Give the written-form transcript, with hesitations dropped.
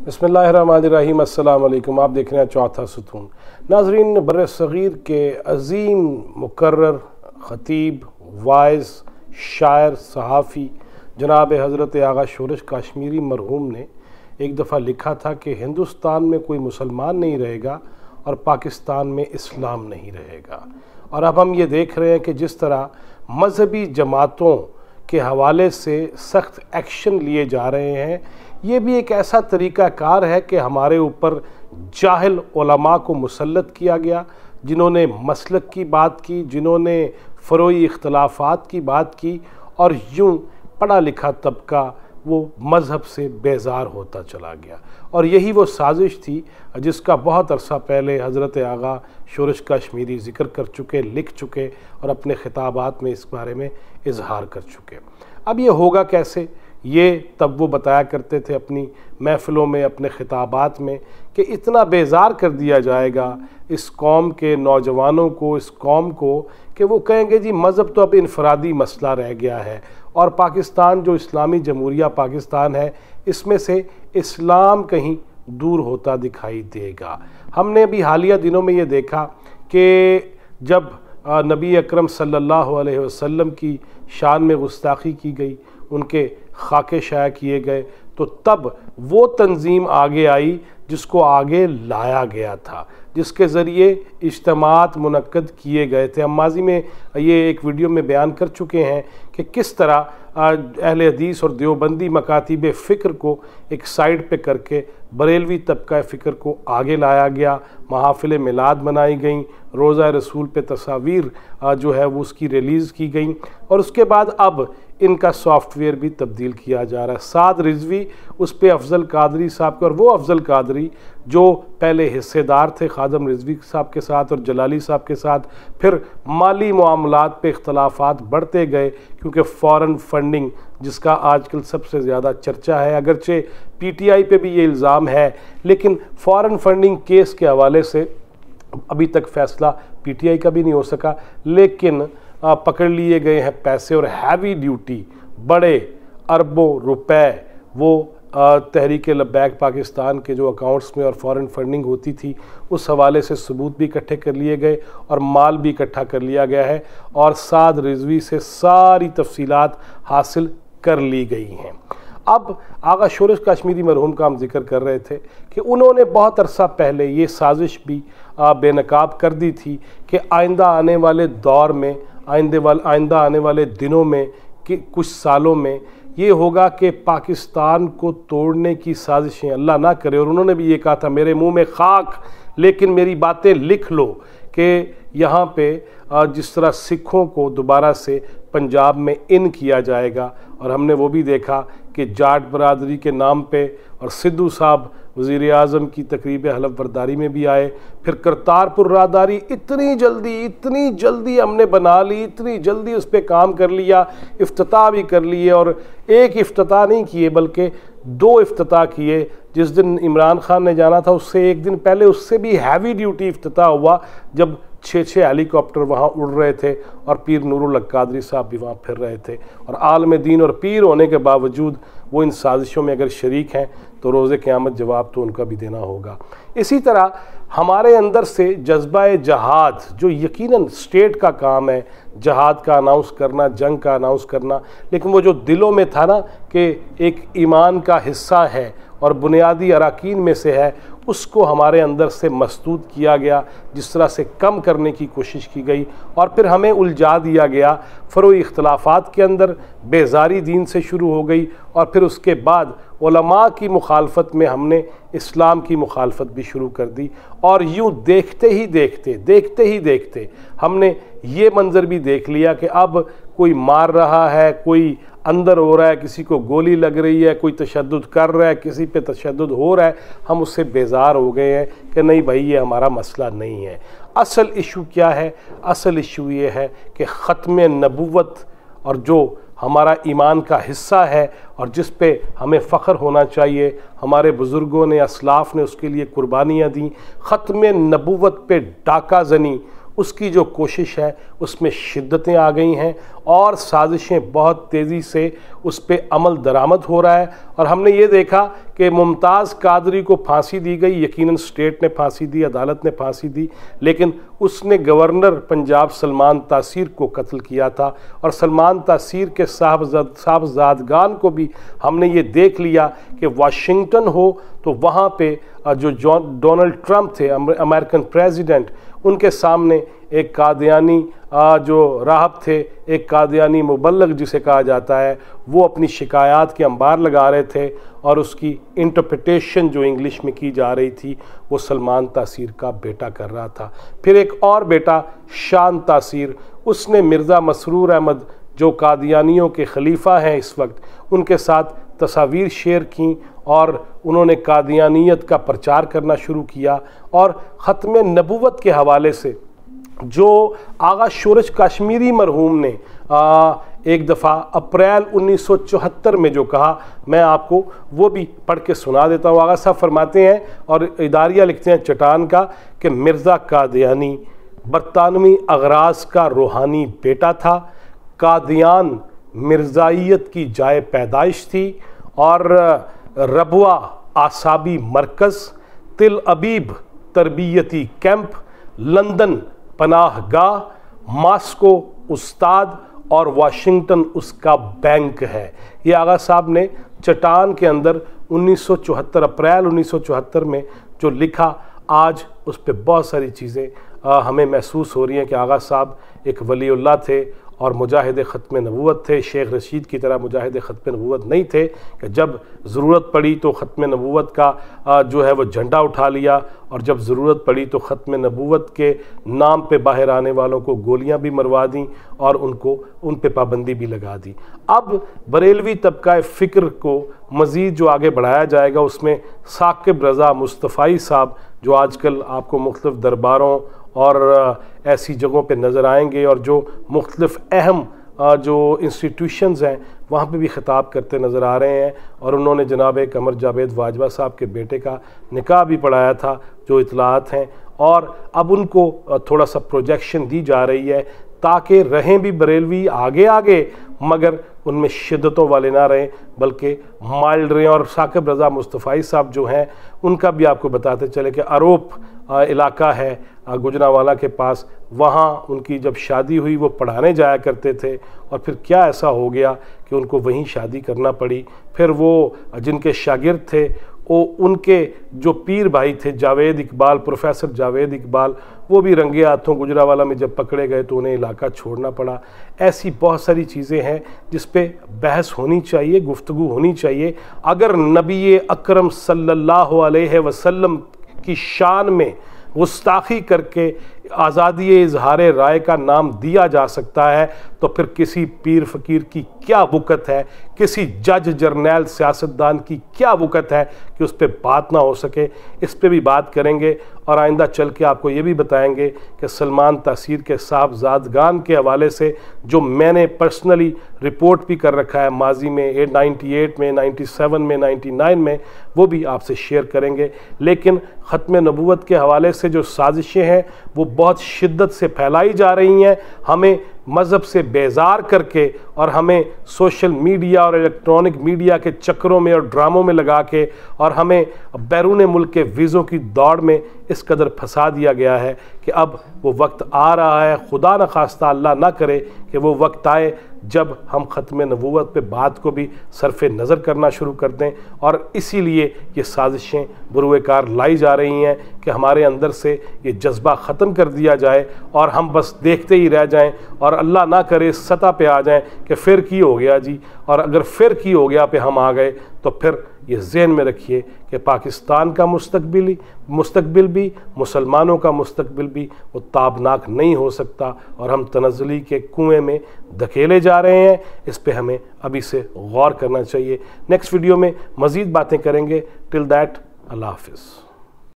بسم اللہ الرحمن الرحیم۔ السلام علیکم۔ آپ دیکھ رہے ہیں چوتھا ستون۔ ناظرین، بر صغیر کے عظیم مقرر خطیب، واعظ، شاعر، صحافی جناب حضرت آغا شورش کاشمیری مرحوم نے ایک دفعہ لکھا تھا کہ ہندوستان میں کوئی مسلمان نہیں رہے گا اور پاکستان میں اسلام نہیں رہے گا۔ اور اب ہم یہ دیکھ رہے ہیں کہ جس طرح مذہبی جماعتوں کے حوالے سے سخت ایکشن لیے جا رہے ہیں، یہ بھی ایک ایسا طریقہ کار ہے کہ ہمارے اوپر جاہل علماء کو مسلط کیا گیا، جنہوں نے مسلک کی بات کی، جنہوں نے فروعی اختلافات کی بات کی، اور یوں پڑھا لکھا طبقہ وہ مذہب سے بیزار ہوتا چلا گیا۔ اور یہی وہ سازش تھی جس کا بہت عرصہ پہلے حضرت آغا شورش کاشمیری ذکر کر چکے، لکھ چکے اور اپنے خطابات میں اس بارے میں اظہار کر چکے۔ اب یہ ہوگا کیسے؟ یہ تب وہ بتایا کرتے تھے اپنی محفلوں میں، اپنے خطابات میں، کہ اتنا بیزار کر دیا جائے گا اس قوم کے نوجوانوں کو، اس قوم کو، کہ وہ کہیں گے جی مذہب تو اب انفرادی مسئلہ رہ گیا ہے، اور پاکستان جو اسلامی جمہوریہ پاکستان ہے، اس میں سے اسلام کہیں دور ہوتا دکھائی دے گا۔ ہم نے بھی حالیہ دنوں میں یہ دیکھا کہ جب نبی اکرم صلی اللہ علیہ وسلم کی شان میں گستاخی کی گئی، ان کے خاکے شائع کیے گئے، تو تب وہ تنظیم آگے آئی جس کو آگے لایا گیا تھا، جس کے ذریعے اجتماعات منعقد کیے گئے تھے۔ ہم ماضی میں یہ ایک ویڈیو میں بیان کر چکے ہیں کہ کس طرح اہل حدیث اور دیوبندی مکاتب فکر کو ایک سائیڈ پہ کر کے بریلوی طبقہ فکر کو آگے لایا گیا، محافل میلاد منائی گئیں، روضہ رسول پہ تصاویر جو ہے وہ اس کی ریلیز کی گئیں، اور اس کے بعد اب ان کا سافٹ ویئر بھی تبدیل کیا جا رہا ہے۔ سعد رضوی اس پہ افضل قادری صاحب کے، اور وہ افضل قادری جو پہلے حصے دار تھے خادم رضوی صاحب کے ساتھ اور جلالی صاحب کے ساتھ، پھر مالی معاملات پہ اختلافات بڑھتے گئے کیونکہ فارن فنڈنگ جس کا آج کل سب سے زیادہ چرچا ہے، اگرچہ پی ٹی آئی پہ بھی یہ الزام ہے، لیکن فارن فنڈنگ کیس کے حوالے سے ابھی تک فیصلہ پی ٹی آئی کا بھی نہیں ہو سکا، لیکن پکڑ لیے گئے ہیں پیسے، اور ہیوی ڈیوٹی بڑے اربوں روپے وہ تحریک لبیک پاکستان کے جو اکاؤنٹس میں اور فارن فنڈنگ ہوتی تھی، اس حوالے سے ثبوت بھی اکٹھے کر لیے گئے اور مال بھی اکٹھا کر لیا گیا ہے، اور سعد رضوی سے ساری تفصیلات حاصل کر لی گئی ہیں۔ اب آغا شورش کاشمیری مرحوم کا ہم ذکر کر رہے تھے کہ انہوں نے بہت عرصہ پہلے یہ سازش بھی بے نقاب کر دی تھی کہ آئندہ آنے والے دور میں، آئندہ آنے والے دنوں میں، کہ کچھ سالوں میں یہ ہوگا کہ پاکستان کو توڑنے کی سازشیں اللہ نہ کرے، اور انہوں نے بھی یہ کہا تھا میرے منہ میں خاک لیکن میری باتیں لکھ لو، کہ یہاں پہ جس طرح سکھوں کو دوبارہ سے پنجاب میں ان کیا جائے گا، اور ہم نے وہ بھی دیکھا کہ جاٹ برادری کے نام پہ، اور سدھو صاحب وزیر اعظم کی تقریب حلف برداری میں بھی آئے، پھر کرتارپور راہداری اتنی جلدی ہم نے بنا لی، اتنی جلدی اس پہ کام کر لیا، افتتاح بھی کر لیے، اور ایک افتتاح نہیں کیے بلکہ 2 افتتاح کیے۔ جس دن عمران خان نے جانا تھا اس سے ایک دن پہلے اس سے بھی ہیوی ڈیوٹی افتتاح ہوا، جب 6 ہیلی کاپٹر وہاں اڑ رہے تھے، اور پیر نور الحق قادری صاحب بھی وہاں پھر رہے تھے، اور عالم دین اور پیر ہونے کے باوجود وہ ان سازشوں میں اگر شریک ہیں تو روز قیامت جواب تو ان کا بھی دینا ہوگا۔ اسی طرح ہمارے اندر سے جذبہ جہاد، جو یقیناً اسٹیٹ کا کام ہے جہاد کا اناؤنس کرنا، جنگ کا اناؤنس کرنا، لیکن وہ جو دلوں میں تھا نا کہ ایک ایمان کا حصہ ہے اور بنیادی اراکین میں سے ہے، اس کو ہمارے اندر سے مسدود کیا گیا، جس طرح سے کم کرنے کی کوشش کی گئی، اور پھر ہمیں الجھا دیا گیا فروعی اختلافات کے اندر، بیزاری دین سے شروع ہو گئی، اور پھر اس کے بعد علماء کی مخالفت میں ہم نے اسلام کی مخالفت بھی شروع کر دی، اور یوں دیکھتے ہی دیکھتے ہم نے یہ منظر بھی دیکھ لیا کہ اب کوئی مار رہا ہے، کوئی اندر ہو رہا ہے، کسی کو گولی لگ رہی ہے، کوئی تشدد کر رہا ہے، کسی پہ تشدد ہو رہا ہے، ہم اس سے بیزار ہو گئے ہیں کہ نہیں بھائی یہ ہمارا مسئلہ نہیں ہے۔ اصل ایشو کیا ہے؟ اصل ایشو یہ ہے کہ ختم نبوت، اور جو ہمارا ایمان کا حصہ ہے اور جس پہ ہمیں فخر ہونا چاہیے، ہمارے بزرگوں نے، اسلاف نے اس کے لیے قربانیاں دیں، ختم نبوت پہ ڈاکہ زنی، اس کی جو کوشش ہے اس میں شدتیں آ گئی ہیں، اور سازشیں بہت تیزی سے اس پہ عمل درآمد ہو رہا ہے، اور ہم نے یہ دیکھا کہ ممتاز قادری کو پھانسی دی گئی، یقیناً اسٹیٹ نے پھانسی دی، عدالت نے پھانسی دی، لیکن اس نے گورنر پنجاب سلمان تاثیر کو قتل کیا تھا، اور سلمان تاثیر کے صاحبزادگان کو بھی ہم نے یہ دیکھ لیا کہ واشنگٹن ہو تو وہاں پہ جو ڈونلڈ ٹرمپ تھے امریکن پریزیڈنٹ، ان کے سامنے ایک قادیانی جو راہب تھے، ایک قادیانی مبلغ جسے کہا جاتا ہے، وہ اپنی شکایات کے انبار لگا رہے تھے، اور اس کی انٹرپریٹیشن جو انگلش میں کی جا رہی تھی وہ سلمان تاثیر کا بیٹا کر رہا تھا۔ پھر ایک اور بیٹا شان تاثیر، اس نے مرزا مسرور احمد جو قادیانیوں کے خلیفہ ہیں اس وقت، ان کے ساتھ تصاویر شیئر کیں، اور انہوں نے قادیانیت کا پرچار کرنا شروع کیا، اور ختم نبوت کے حوالے سے جو آغا شورش کاشمیری مرحوم نے ایک دفعہ اپریل 1974 میں جو کہا، میں آپ کو وہ بھی پڑھ کے سنا دیتا ہوں۔ آغا صاحب فرماتے ہیں، اور اداریہ لکھتے ہیں چٹان کا، کہ مرزا قادیانی برطانوی اغراض کا روحانی بیٹا تھا، قادیان مرزائیت کی جائے پیدائش تھی، اور ربوہ اعصابی مرکز، تل ابیب تربیتی کیمپ، لندن پناہ گاہ، ماسکو استاد، اور واشنگٹن اس کا بینک ہے۔ یہ آغا صاحب نے چٹان کے اندر 1974 اپریل 1974 میں جو لکھا، آج اس پہ بہت ساری چیزیں ہمیں محسوس ہو رہی ہیں کہ آغا صاحب ایک ولی اللہ تھے اور مجاہد ختم نبوت تھے۔ شیخ رشید کی طرح مجاہد ختم نبوت نہیں تھے کہ جب ضرورت پڑی تو ختم نبوت کا جو ہے وہ جھنڈا اٹھا لیا، اور جب ضرورت پڑی تو ختم نبوت کے نام پہ باہر آنے والوں کو گولیاں بھی مروا دیں، اور ان پہ پابندی بھی لگا دی۔ اب بریلوی طبقہ فکر کو مزید جو آگے بڑھایا جائے گا، اس میں ثاقب رضا مصطفی صاحب جو آج کل آپ کو مختلف درباروں اور ایسی جگہوں پہ نظر آئیں گے، اور جو مختلف اہم جو انسٹیٹیوشنز ہیں وہاں پہ بھی خطاب کرتے نظر آ رہے ہیں، اور انہوں نے جناب قمر جاوید واجوہ صاحب کے بیٹے کا نکاح بھی پڑھایا تھا، جو اطلاعات ہیں، اور اب ان کو تھوڑا سا پروجیکشن دی جا رہی ہے تاکہ رہیں بھی بریلوی آگے مگر ان میں شدتوں والے نہ رہیں بلکہ مائلڈ رہیں۔ اور ثاقب رضا مصطفی صاحب جو ہیں ان کا بھی آپ کو بتاتے چلے کہ اروپ علاقہ ہے گجرانوالہ کے پاس، وہاں ان کی جب شادی ہوئی وہ پڑھانے جایا کرتے تھے، اور پھر کیا ایسا ہو گیا کہ ان کو وہیں شادی کرنا پڑی۔ پھر وہ جن کے شاگرد تھے ان کے جو پیر بھائی تھے جاوید اقبال، پروفیسر جاوید اقبال، وہ بھی رنگے ہاتھوں گجرانوالہ میں جب پکڑے گئے تو انہیں علاقہ چھوڑنا پڑا۔ ایسی بہت ساری چیزیں ہیں جس پہ بحث ہونی چاہیے، گفتگو ہونی چاہیے۔ اگر نبی اکرم صلی اللہ علیہ وسلم کی شان میں گستاخی کر کے آزادی اظہار رائے کا نام دیا جا سکتا ہے تو پھر کسی پیر فقیر کی کیا وقت ہے، کسی جج جرنیل سیاستدان کی کیا وقت ہے کہ اس پہ بات نہ ہو سکے۔ اس پہ بھی بات کریں گے، اور آئندہ چل کے آپ کو یہ بھی بتائیں گے کہ سلمان تاثیر کے صاحبزادگان کے حوالے سے جو میں نے پرسنلی رپورٹ بھی کر رکھا ہے ماضی میں 98 میں، 97 میں، 99 میں، وہ بھی آپ سے شیئر کریں گے۔ لیکن ختم نبوت کے حوالے سے جو سازشیں ہیں وہ بہت شدت سے پھیلائی جا رہی ہیں، ہمیں مذہب سے بیزار کر کے اور ہمیں سوشل میڈیا اور الیکٹرانک میڈیا کے چکروں میں اور ڈراموں میں لگا کے اور ہمیں بیرون ملک کے ویزوں کی دوڑ میں اس قدر پھنسا دیا گیا ہے کہ اب وہ وقت آ رہا ہے، خدا نخواستہ اللہ نہ کرے کہ وہ وقت آئے جب ہم ختم نبوت پہ بات کو بھی صرف نظر کرنا شروع کر دیں، اور اسی لیے یہ سازشیں بروئے کار لائی جا رہی ہیں کہ ہمارے اندر سے یہ جذبہ ختم کر دیا جائے اور ہم بس دیکھتے ہی رہ جائیں، اور اللہ نہ کرے سطح پہ آ جائیں کہ پھر کی ہو گیا جی، اور اگر پھر کی ہو گیا پہ ہم آ گئے تو پھر یہ ذہن میں رکھیے کہ پاکستان کا مستقبل بھی مسلمانوں کا مستقبل بھی وہ تابناک نہیں ہو سکتا، اور ہم تنزلی کے کنویں میں دھکیلے جا رہے ہیں۔ اس پہ ہمیں ابھی سے غور کرنا چاہیے۔ نیکسٹ ویڈیو میں مزید باتیں کریں گے۔ ٹل دیٹ اللہ حافظ۔